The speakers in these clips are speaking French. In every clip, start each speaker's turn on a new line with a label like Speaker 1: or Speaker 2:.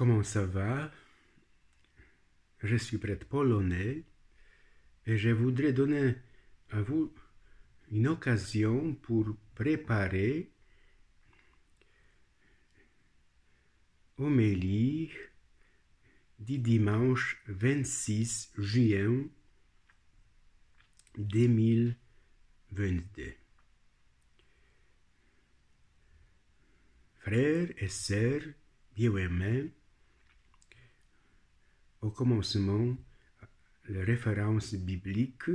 Speaker 1: Comment ça va? Je suis prêtre polonais et je voudrais donner à vous une occasion pour préparer homélie du dimanche 26 juin 2022. Frères et sœurs bien-aimés, au commencement, la référence biblique,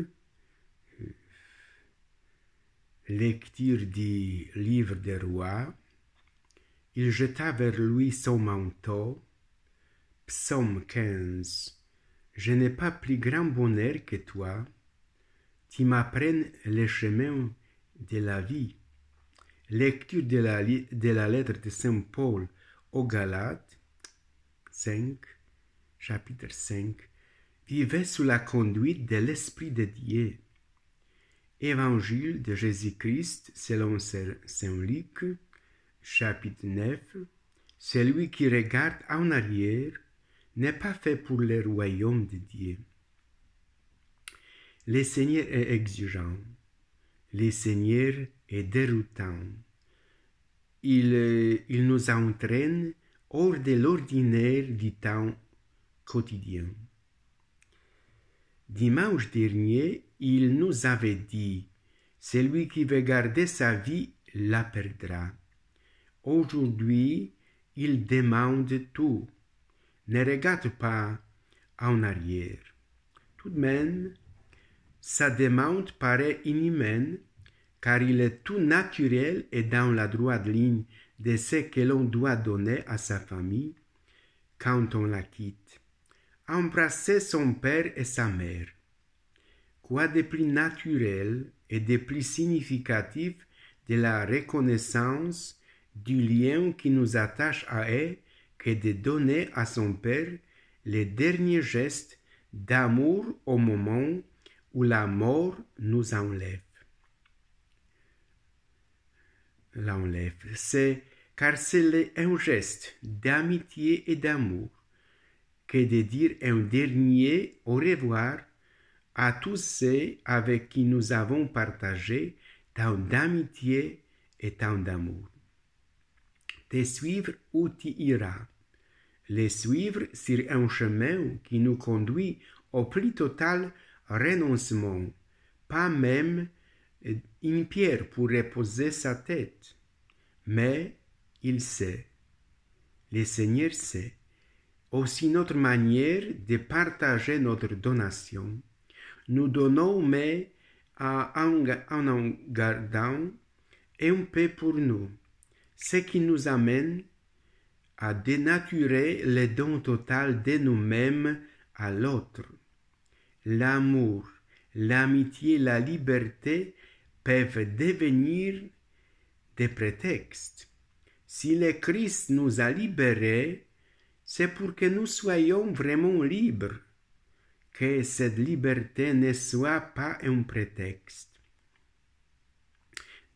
Speaker 1: lecture du livre des rois, il jeta vers lui son manteau, psaume 15. Je n'ai pas plus grand bonheur que toi, tu m'apprennes les chemins de la vie. Lecture de la lettre de Saint Paul aux Galates, 5, chapitre 5. Vivez sous la conduite de l'Esprit de Dieu. Évangile de Jésus-Christ selon Saint Luc, chapitre 9. Celui qui regarde en arrière n'est pas fait pour le royaume de Dieu. Le Seigneur est exigeant. Le Seigneur est déroutant. Il nous entraîne hors de l'ordinaire du temps quotidien. Dimanche dernier, il nous avait dit « Celui qui veut garder sa vie la perdra ». Aujourd'hui, il demande tout. Ne regarde pas en arrière. Tout de même, sa demande paraît inhumaine, car il est tout naturel et dans la droite ligne de ce que l'on doit donner à sa famille quand on la quitte. Embrasser son père et sa mère. Quoi de plus naturel et de plus significatif de la reconnaissance du lien qui nous attache à eux que de donner à son père les derniers gestes d'amour au moment où la mort nous l'enlève. Car c'est un geste d'amitié et d'amour que de dire un dernier au revoir à tous ceux avec qui nous avons partagé tant d'amitié et tant d'amour. Te suivre où tu iras. Les suivre sur un chemin qui nous conduit au plus total renoncement, pas même une pierre pour reposer sa tête. Mais il sait, le Seigneur sait, aussi notre manière de partager notre donation. Nous donnons, mais en gardant un peu pour nous, ce qui nous amène à dénaturer le don total de nous-mêmes à l'autre. L'amour, l'amitié, la liberté peuvent devenir des prétextes. Si le Christ nous a libérés, c'est pour que nous soyons vraiment libres, que cette liberté ne soit pas un prétexte.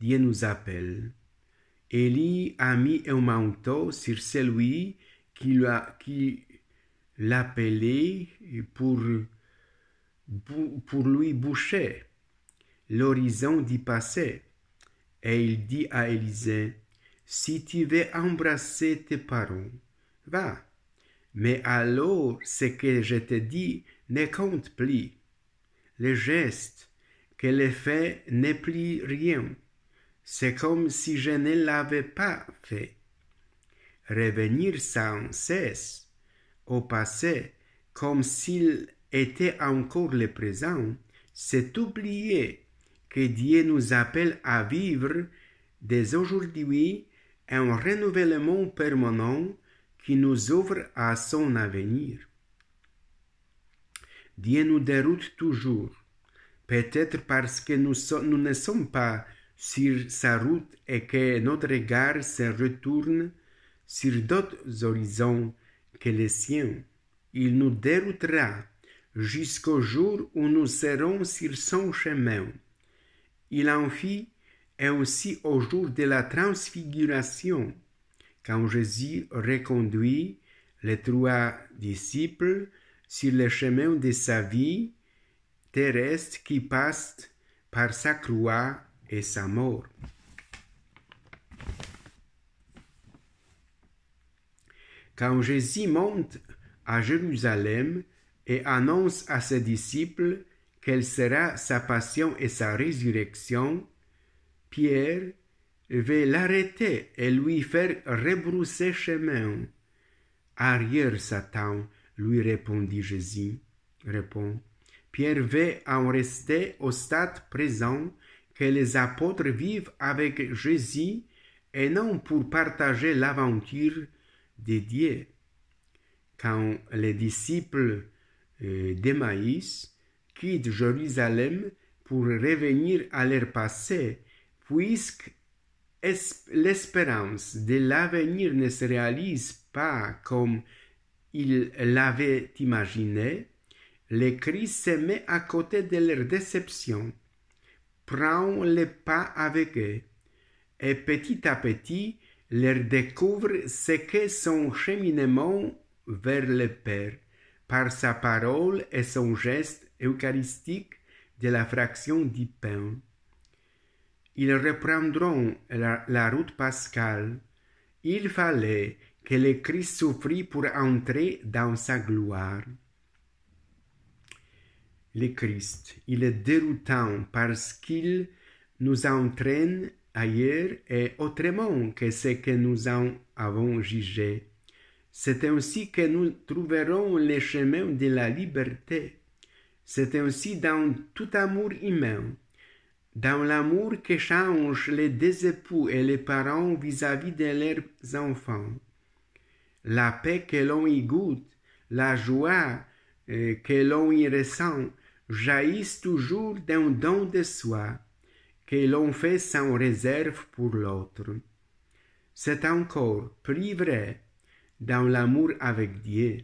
Speaker 1: Dieu nous appelle. Élie a mis un manteau sur celui qui l'appelait pour lui boucher l'horizon du passé. Et il dit à Élisée, si tu veux embrasser tes parents, va. Mais alors ce que je te dis ne compte plus. Le geste que le fait n'est plus rien. C'est comme si je ne l'avais pas fait. Revenir sans cesse au passé, comme s'il était encore le présent, c'est oublier que Dieu nous appelle à vivre dès aujourd'hui un renouvellement permanent qui nous ouvre à son avenir. Dieu nous déroute toujours, peut-être parce que nous ne sommes pas sur sa route et que notre regard se retourne sur d'autres horizons que les siens. Il nous déroutera jusqu'au jour où nous serons sur son chemin. Il en fit ainsi au jour de la transfiguration, quand Jésus reconduit les 3 disciples sur le chemin de sa vie terrestre qui passe par sa croix et sa mort. Quand Jésus monte à Jérusalem et annonce à ses disciples quelle sera sa passion et sa résurrection, Pierre veut l'arrêter et lui faire rebrousser chemin. « Arrière, Satan, lui répondit Jésus. Pierre veut en rester au stade présent que les apôtres vivent avec Jésus et non pour partager l'aventure de Dieu. Quand les disciples d'Emmaüs quittent Jérusalem pour revenir à leur passé, puisque l'espérance de l'avenir ne se réalise pas comme ils l'avaient imaginé, le Christ se met à côté de leur déception, prend le pas avec eux, et petit à petit leur découvre ce qu'est son cheminement vers le Père, par sa parole et son geste eucharistique de la fraction du pain. Ils reprendront la route pascale. Il fallait que le Christ souffrit pour entrer dans sa gloire. Le Christ, il est déroutant parce qu'il nous entraîne ailleurs et autrement que ce que nous en avons jugé. C'est ainsi que nous trouverons le chemin de la liberté. C'est ainsi dans tout amour humain, dans l'amour que changent les deux époux et les parents vis-à-vis de leurs enfants. La paix que l'on y goûte, la joie que l'on y ressent, jaillissent toujours d'un don de soi, que l'on fait sans réserve pour l'autre. C'est encore plus vrai dans l'amour avec Dieu.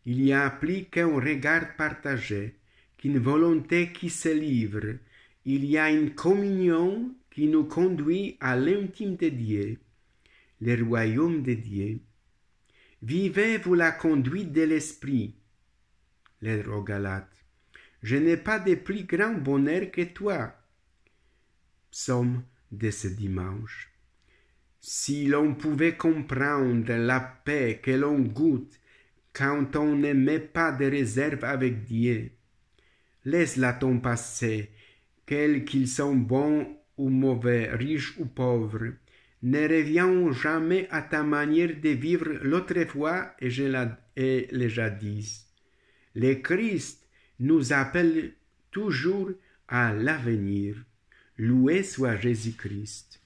Speaker 1: Il y a plus qu'un regard partagé, qu'une volonté qui se livre. Il y a une communion qui nous conduit à l'intime de Dieu, le royaume de Dieu. Vivez-vous la conduite de l'Esprit, lettre aux Galates. Je n'ai pas de plus grand bonheur que toi. Psaume de ce dimanche. Si l'on pouvait comprendre la paix que l'on goûte quand on ne met pas de réserve avec Dieu, laisse-la ton passé, quels qu'ils sont bons ou mauvais, riches ou pauvres, ne reviens jamais à ta manière de vivre l'autrefois et le jadis. Le Christ nous appelle toujours à l'avenir. Loué soit Jésus-Christ.